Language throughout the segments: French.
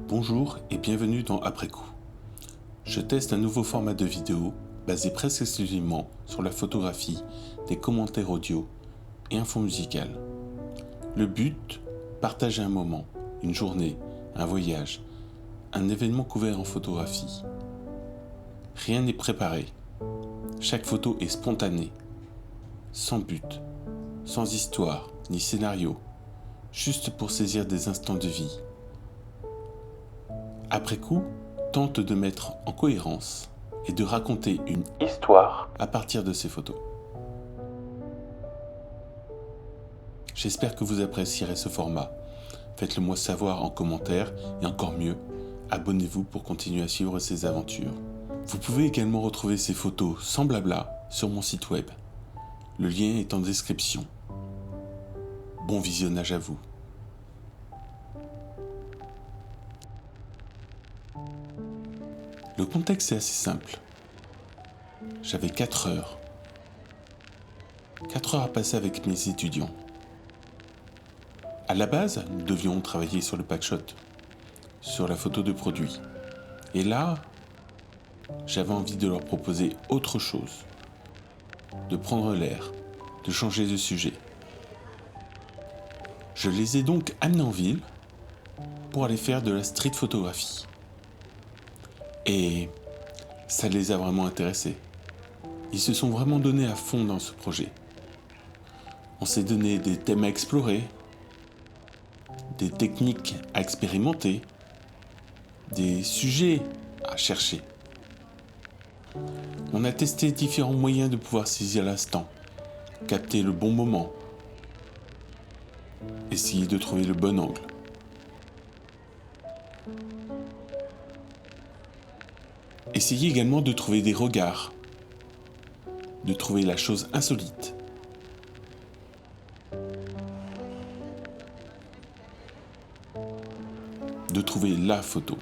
Bonjour et bienvenue dans Après coup. Je teste un nouveau format de vidéo basé presque exclusivement sur la photographie, des commentaires audio et un fond musical. Le but, partager un moment, une journée, un voyage, un événement couvert en photographie. Rien n'est préparé. Chaque photo est spontanée, sans but, sans histoire ni scénario, juste pour saisir des instants de vie. Après coup, tente de mettre en cohérence et de raconter une histoire à partir de ces photos. J'espère que vous apprécierez ce format. Faites-le moi savoir en commentaire et encore mieux, abonnez-vous pour continuer à suivre ces aventures. Vous pouvez également retrouver ces photos sans blabla sur mon site web. Le lien est en description. Bon visionnage à vous. Le contexte est assez simple. J'avais 4 heures. 4 heures à passer avec mes étudiants. À la base, nous devions travailler sur le packshot, sur la photo de produit. Et là, j'avais envie de leur proposer autre chose, de prendre l'air, de changer de sujet. Je les ai donc amenés en ville pour aller faire de la street photographie. Et ça les a vraiment intéressés. Ils se sont vraiment donnés à fond dans ce projet. On s'est donné des thèmes à explorer, des techniques à expérimenter, des sujets à chercher. On a testé différents moyens de pouvoir saisir l'instant, capter le bon moment, essayer de trouver le bon angle. Essayer également de trouver des regards, de trouver la chose insolite. De trouver la photo.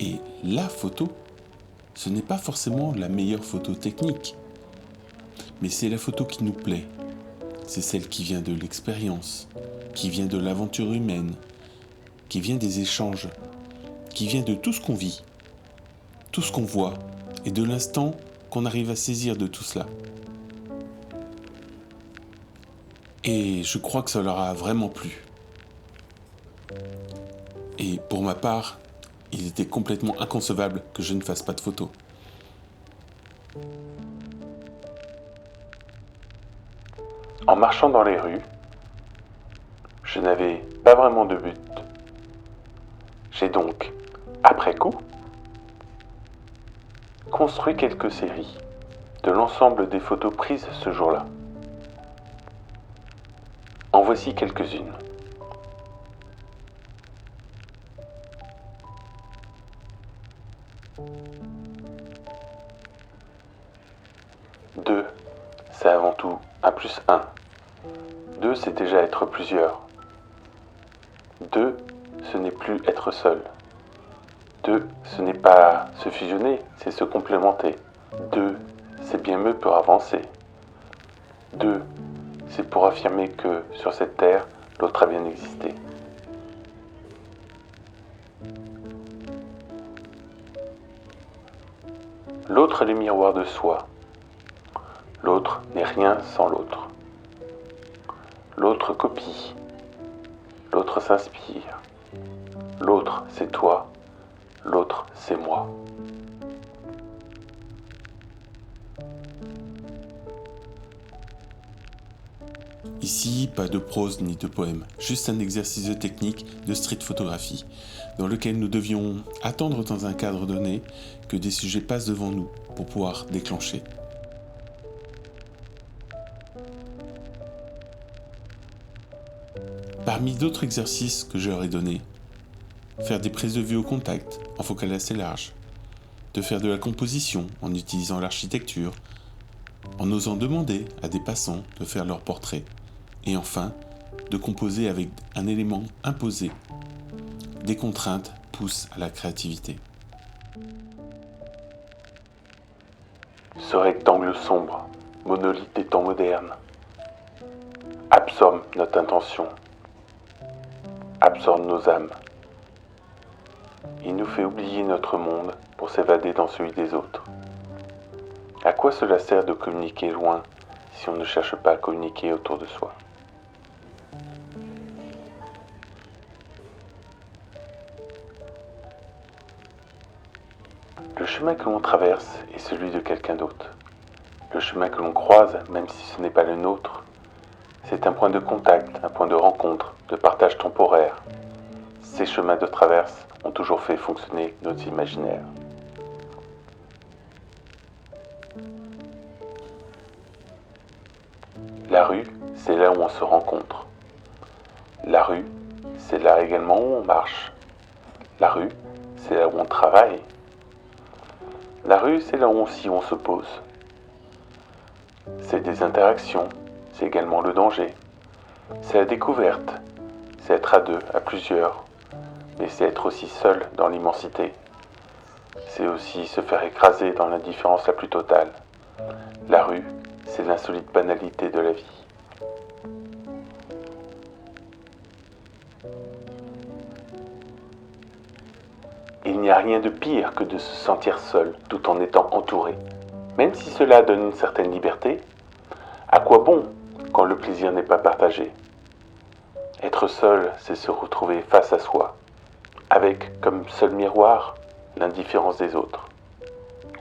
Et la photo, ce n'est pas forcément la meilleure photo technique, mais c'est la photo qui nous plaît. C'est celle qui vient de l'expérience, qui vient de l'aventure humaine, qui vient des échanges, qui vient de tout ce qu'on vit, tout ce qu'on voit, et de l'instant qu'on arrive à saisir de tout cela. Et je crois que ça leur a vraiment plu. Et pour ma part, il était complètement inconcevable que je ne fasse pas de photos. En marchant dans les rues, je n'avais pas vraiment de but. J'ai donc, après coup, construit quelques séries de l'ensemble des photos prises ce jour-là. En voici quelques-unes. Deux, c'est avant tout 1 plus 1. 2, c'est déjà être plusieurs. 2, ce n'est plus être seul. 2, ce n'est pas se fusionner, c'est se complémenter. 2, c'est bien mieux pour avancer. 2, c'est pour affirmer que sur cette terre, l'autre a bien existé. L'autre est le miroir de soi. L'autre n'est rien sans l'autre. L'autre copie. L'autre s'inspire. L'autre, c'est toi. L'autre, c'est moi. Ici, pas de prose ni de poème, juste un exercice de technique de street photographie, dans lequel nous devions attendre dans un cadre donné que des sujets passent devant nous pour pouvoir déclencher. Parmi d'autres exercices que je leur ai donnés, faire des prises de vue au contact en focale assez large, de faire de la composition en utilisant l'architecture, en osant demander à des passants de faire leur portrait, et enfin, de composer avec un élément imposé. Des contraintes poussent à la créativité. Ce rectangle sombre, monolithe des temps modernes, absorbe notre intention, absorbe nos âmes. Il nous fait oublier notre monde pour s'évader dans celui des autres. À quoi cela sert de communiquer loin si on ne cherche pas à communiquer autour de soi ? Le chemin que l'on traverse est celui de quelqu'un d'autre. Le chemin que l'on croise, même si ce n'est pas le nôtre, c'est un point de contact, un point de rencontre, de partage temporaire. Ces chemins de traverse ont toujours fait fonctionner nos imaginaires. La rue, c'est là où on se rencontre. La rue, c'est là également où on marche. La rue, c'est là où on travaille. La rue, c'est là aussi où on se pose. C'est des interactions, c'est également le danger. C'est la découverte, c'est être à deux, à plusieurs, mais c'est être aussi seul dans l'immensité. C'est aussi se faire écraser dans l'indifférence la plus totale. La rue, c'est l'insolite banalité de la vie. Il n'y a rien de pire que de se sentir seul tout en étant entouré. Même si cela donne une certaine liberté, à quoi bon quand le plaisir n'est pas partagé ? Être seul, c'est se retrouver face à soi, avec comme seul miroir l'indifférence des autres.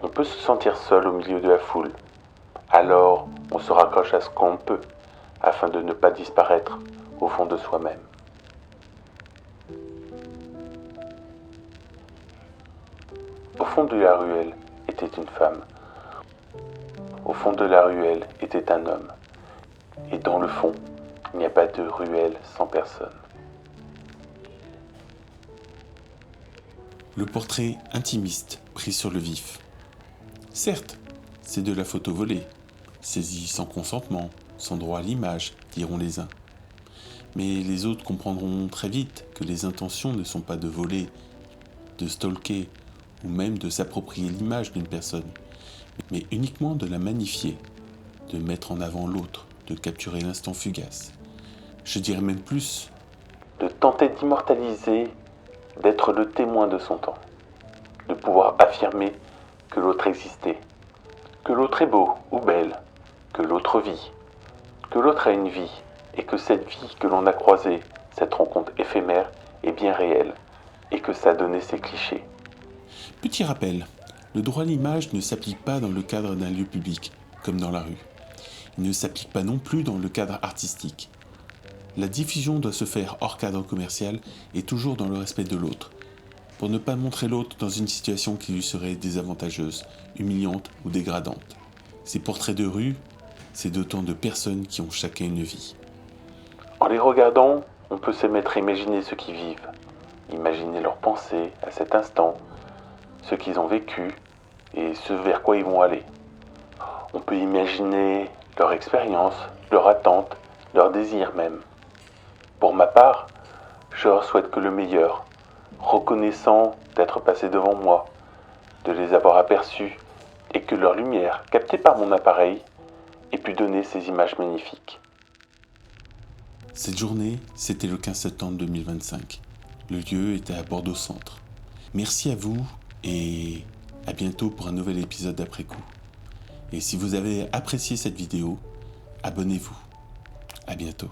On peut se sentir seul au milieu de la foule, alors on se raccroche à ce qu'on peut, afin de ne pas disparaître au fond de soi-même. Au fond de la ruelle était une femme. Au fond de la ruelle était un homme. Et dans le fond, il n'y a pas de ruelle sans personne. Le portrait intimiste pris sur le vif. Certes, c'est de la photo volée, saisie sans consentement, sans droit à l'image, diront les uns. Mais les autres comprendront très vite que les intentions ne sont pas de voler, de stalker ou même de s'approprier l'image d'une personne, mais uniquement de la magnifier, de mettre en avant l'autre, de capturer l'instant fugace. Je dirais même plus, de tenter d'immortaliser, d'être le témoin de son temps, de pouvoir affirmer que l'autre existait, que l'autre est beau ou belle, que l'autre vit, que l'autre a une vie, et que cette vie que l'on a croisée, cette rencontre éphémère, est bien réelle, et que ça a donné ses clichés. Petit rappel, le droit à l'image ne s'applique pas dans le cadre d'un lieu public, comme dans la rue. Il ne s'applique pas non plus dans le cadre artistique. La diffusion doit se faire hors cadre commercial et toujours dans le respect de l'autre, pour ne pas montrer l'autre dans une situation qui lui serait désavantageuse, humiliante ou dégradante. Ces portraits de rue, c'est d'autant de personnes qui ont chacun une vie. En les regardant, on peut se mettre à imaginer ceux qui vivent, imaginer leurs pensées à cet instant, ce qu'ils ont vécu et ce vers quoi ils vont aller. On peut imaginer leur expérience, leur attente, leur désir même. Pour ma part, je leur souhaite que le meilleur, reconnaissant d'être passés devant moi, de les avoir aperçus et que leur lumière, captée par mon appareil, ait pu donner ces images magnifiques. Cette journée, c'était le 15 septembre 2025. Le lieu était à Bordeaux Centre. Merci à vous et à bientôt pour un nouvel épisode d'après coup. Et si vous avez apprécié cette vidéo, abonnez-vous. À bientôt.